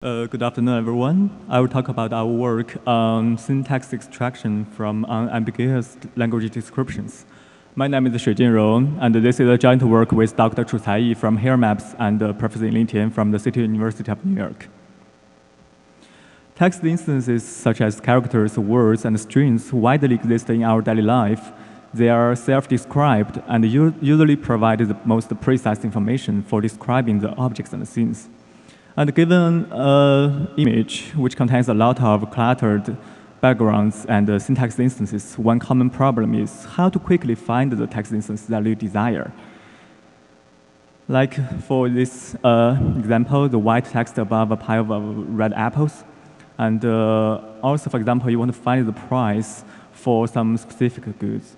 Good afternoon, everyone. I will talk about our work on syntax extraction from unambiguous language descriptions. My name is Xuejian Rong, and this is a joint work with Dr. Chucai from Hair Maps and Professor Yingli Tian from the City University of New York. Text instances such as characters, words, and strings widely exist in our daily life. They are self-described and usually provide the most precise information for describing the objects and scenes. And given an image which contains a lot of cluttered backgrounds and syntax instances, one common problem is how to quickly find the text instance that you desire. Like for this example, the white text above a pile of red apples. And also, for example, you want to find the price for some specific goods.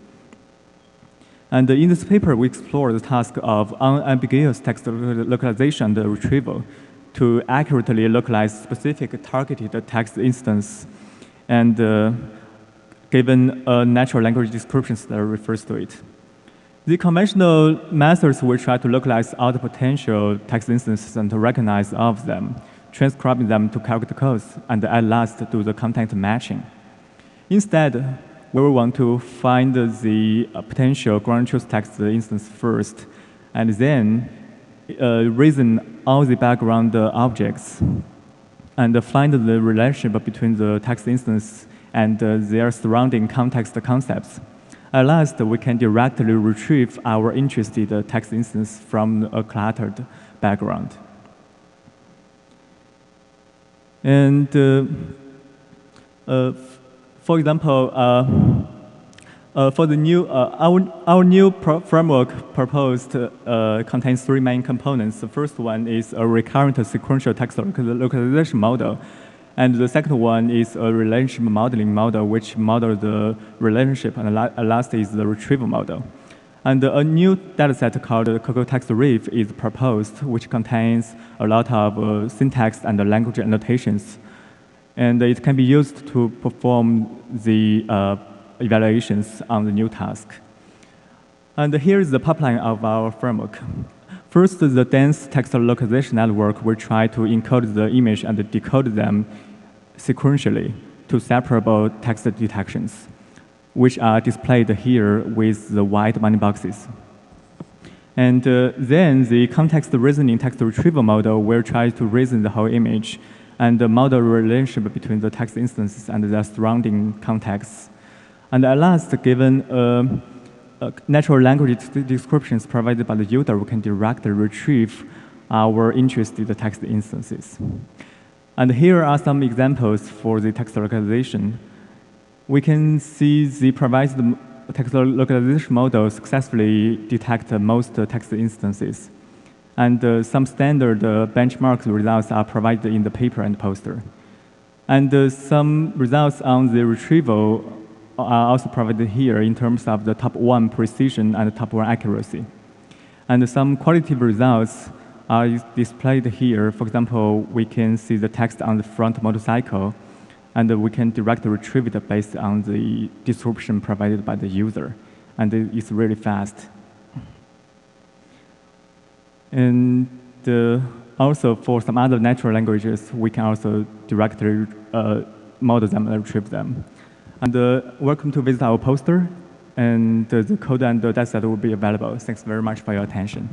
And in this paper, we explore the task of unambiguous text localization and retrieval to accurately localize specific targeted text instance and given a natural language descriptions that refers to it. The conventional methods will try to localize all the potential text instances and to recognize all of them, transcribing them to character codes, and at last do the content matching. Instead, we will want to find the potential ground truth text instance first, and then reason all the background objects and find the relationship between the text instance and their surrounding context concepts. At last, we can directly retrieve our interested text instance from a cluttered background. And for example, for the new, our new framework proposed contains three main components. The first one is a recurrent sequential text localization model. And the second one is a relationship modeling model, which models the relationship, and last is the retrieval model. And a new dataset called Context Reasoning is proposed, which contains a lot of syntax and language annotations. And it can be used to perform the evaluations on the new task. And here is the pipeline of our framework. First, the Dense Text Localization Network will try to encode the image and decode them sequentially to separable text detections, which are displayed here with the white money boxes. And then the Context Reasoning Text Retrieval model will try to reason the whole image and model the relationship between the text instances and their surrounding contexts. And at last, given natural language descriptions provided by the user, we can directly retrieve our interested text instances. And here are some examples for the text localization. We can see the provided text localization model successfully detect most text instances. And some standard benchmark results are provided in the paper and poster. And some results on the retrieval are also provided here in terms of the top 1 precision and top 1 accuracy. And some qualitative results are displayed here. For example, we can see the text on the front motorcycle, and we can directly retrieve it based on the description provided by the user. And it's really fast. And also for some other natural languages, we can also directly model them and retrieve them. And welcome to visit our poster, and the code and the dataset will be available. Thanks very much for your attention.